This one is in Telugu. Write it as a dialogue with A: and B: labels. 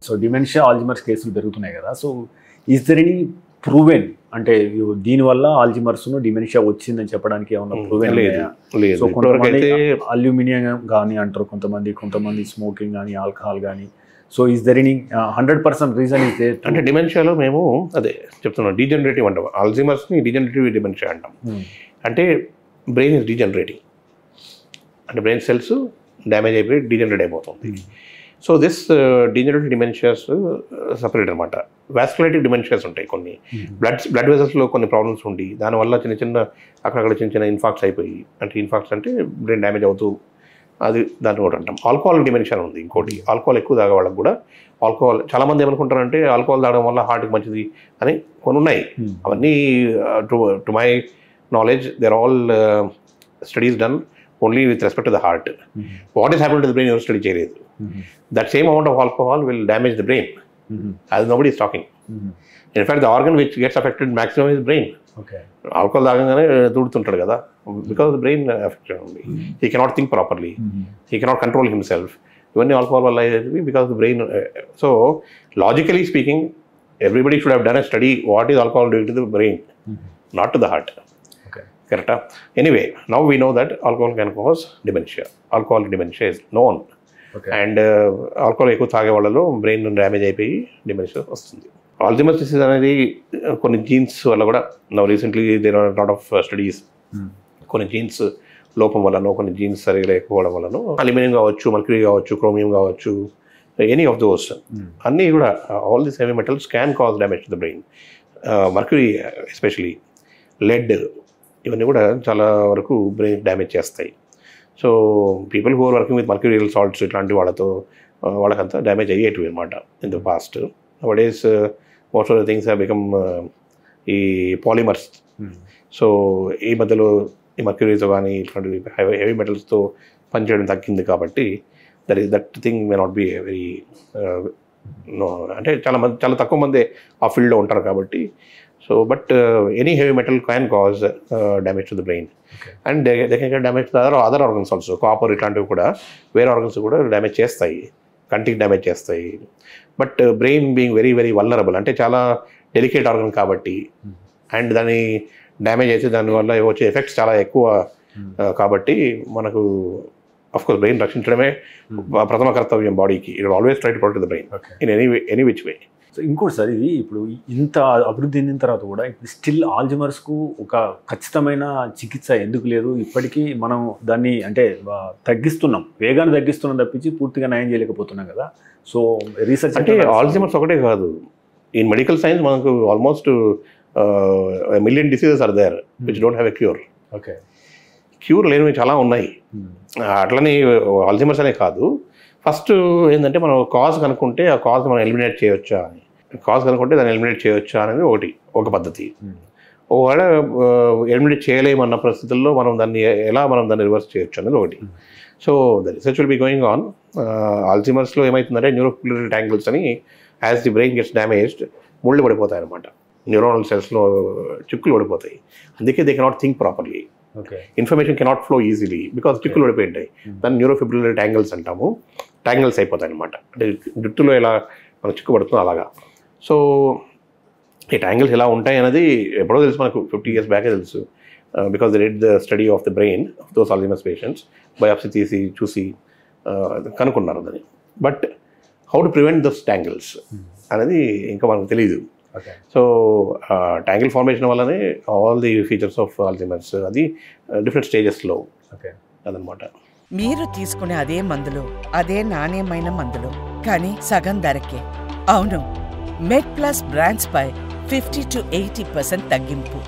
A: సో డిమెన్షియా ఆల్జిమర్స్ కేసులు పెరుగుతున్నాయి కదా. So is there any proven అంటే దీనివల్ల ఆల్జిమర్స్ను డిమెన్షియా వచ్చిందని చెప్పడానికి ఏమన్నా ప్రూవెన్ లేదా? సో కొంతమంది అల్యూమినియం కానీ అంటారు, కొంతమంది స్మోకింగ్ కానీ ఆల్కహాల్ కానీ. So is there any 100% reason is there?
B: అంటే డిమెన్షియాలో మేము అదే చెప్తున్నాం, డీజనరేటివ్ అంటాం. ఆల్జిమర్స్ని డీజనరేటివ్ డిమెన్షియా అంటాం. అంటే బ్రెయిన్ ఇస్ డీజనరేటింగ్, అంటే బ్రెయిన్ సెల్స్ డ్యామేజ్ అయిపోయి డీజనరేట్ అయిపోతుంది. So this degenerative dementias separate అనమాట. వాస్కులేటివ్ డిమెన్షియాస్ ఉంటాయి కొన్ని, బ్లడ్ వెసల్స్లో కొన్ని ప్రాబ్లమ్స్ ఉండి దానివల్ల చిన్న అక్కడక్కడ చిన్న ఇన్ఫాక్ట్స్ అయిపోయి, అంటే ఇన్ఫాక్ట్స్ అంటే బ్రెయిన్ డ్యామేజ్ అవుతూ అది దాన్ని కూడా అంటాం. ఆల్కహాల్ డిమెన్షియా ఉంది ఇంకోటి. ఆల్కహాల్ ఎక్కువ తాగే వాళ్ళకి కూడా ఆల్కహాల్, చాలామంది ఏమనుకుంటారంటే ఆల్కహాల్ తాగడం వల్ల హార్ట్కి మంచిది అని కొన్ని ఉన్నాయి. అవన్నీ to my knowledge there all studies done only with respect to the heart. What is happen to the brain ఎవరు స్టడీ చేయలేదు. That same amount of alcohol will damage the brain, as nobody is talking. In fact, the organ which gets affected maximum is brain. Alcohol తాగంగానే దూడుతుంటాడు కదా, because the brain affected only. He cannot think properly. He cannot control himself. Ivanni alcohol valla because the brain. So logically speaking, everybody should have done a study what is alcohol doing to the brain, not to the heart. Correct? Anyway, now we know that alcohol can cause dementia. Alcoholic dementia is known. And alcohol ఎక్కువ తాగే వాళ్ళలో బ్రెయిన్ డ్యామేజ్ అయిపోయి డిమెన్షియా వస్తుంది. ఆల్జిమర్స్ డిసీజ్ అనేది కొన్ని జీన్స్ వల్ల కూడా recently there are lot of studies. కొన్ని జీన్స్ లోపం వల్లనో, కొన్ని జీన్స్ సరిగా లేకపోవడం వల్లనో, అల్యూమినియం కావచ్చు, మర్క్యూరీ కావచ్చు, క్రోమియం కావచ్చు, ఎనీ ఆఫ్ దోస్ అన్నీ కూడా all this heavy metals can cause damage to the brain. Mercury especially, lead, ఇవన్నీ కూడా చాలా వరకు బ్రెయిన్ డ్యామేజ్ చేస్తాయి. So people who are working with mercurial salts ఇట్లాంటి వాళ్ళకంతా డ్యామేజ్ అయ్యేటివి అనమాట in the past. Now days most of the things have become ఈ పాలిమర్స్. సో ఈ మధ్యలో ఈ మర్క్యూరీతో కానీ ఇట్లాంటివి హెవీ మెటల్స్తో పనిచేయడం తగ్గింది కాబట్టి that thing may not be very అంటే చాలా తక్కువ మంది ఆ ఫీల్డ్లో ఉంటారు కాబట్టి. So, but any heavy metal can cause damage to the brain. And they can get damage to the other organs also. Copper ఇట్లాంటివి కూడా వేరే ఆర్గన్స్ కూడా డ్యామేజ్ చేస్తాయి, కంటికి డ్యామేజ్ చేస్తాయి. But brain being very very vulnerable, అంటే చాలా డెలికేట్ ఆర్గన్ కాబట్టి, అండ్ దాన్ని డ్యామేజ్ అయితే దానివల్ల వచ్చే ఎఫెక్ట్స్ చాలా ఎక్కువ కాబట్టి మనకు అఫ్కోర్స్ బ్రెయిన్ రక్షించడమే ప్రథమ కర్తవ్యం బాడీకి. It always try to protect the brain in any which way.
A: So ఇంకోటి సార్, ఇది ఇప్పుడు ఇంత అభివృద్ధి చెందిన తర్వాత కూడా ఇప్పుడు స్టిల్ ఆల్జిమర్స్కు ఒక ఖచ్చితమైన చికిత్స ఎందుకు లేదు? ఇప్పటికీ మనం దాన్ని అంటే తగ్గిస్తున్నాం, వేగాన్ని తగ్గిస్తున్నాం తప్పించి పూర్తిగా నయం చేయలేకపోతున్నాం కదా. సో రీసెర్చ్
B: అంటే ఆల్జిమర్స్ ఒకటే కాదు, ఇన్ మెడికల్ సైన్స్ మనకు almost million diseases are there which don't have a cure. Cure లేనివి చాలా ఉన్నాయి. అట్లనే ఆల్జిమర్స్ అనే కాదు, ఫస్ట్ ఏంటంటే మనం కాజ్ కనుక్కుంటే ఆ కాజ్ మనం ఎలిమినేట్ చేయొచ్చా అని, కాజ్ కనుక్కుంటే దాన్ని ఎలిమినేట్ చేయొచ్చా అనేది ఒక పద్ధతి. ఒకవేళ ఎలిమినేట్ చేయలేమన్న పరిస్థితుల్లో మనం దాన్ని రివర్స్ చేయొచ్చు అనేది ఒకటి. So the research will be going on. ఆల్జిమర్స్లో ఏమవుతుందంటే న్యూరోఫిబ్రిల్లరీ ట్యాంగిల్స్ అని, as the brain gets damaged ముళ్ళు పడిపోతాయి అనమాట, న్యూరోనల్ సెల్స్లో చిక్కులు పడిపోతాయి. అందుకే they cannot think properly. Information cannot flow easily because చిక్కులు పడిపోయి ఉంటాయి. దాన్ని న్యూరోఫిబ్రిల్లరీ ట్యాంగిల్స్ అంటాము. ట్యాంగిల్స్ అయిపోతాయి అనమాట, అంటే జుట్టులో ఎలా మనకు చిక్కు పడుతుందో అలాగా. సో ఈ ట్యాంగిల్స్ ఎలా ఉంటాయి అనేది ఎప్పుడో తెలుసు మనకు, 50 years బ్యాకే తెలుసు. Because they did the study of the brain of those Alzheimer's patients, biopsy తీసి చూసి కనుక్కున్నారు దాన్ని. But how to prevent those tangles అనేది ఇంకా మనకు తెలియదు. సో ట్యాంగిల్ ఫార్మేషన్ వల్లనే all the features of Alzheimer's అది డిఫరెంట్ స్టేజెస్లో అదనమాట.
C: మీరు తీసుకునే అదే మందులు, అదే నాణ్యమైన మందులు, కానీ సగం ధరకే. అవును, మెడ్ ప్లస్ బ్రాండ్స్ పై 50 to 80% తగ్గింపు.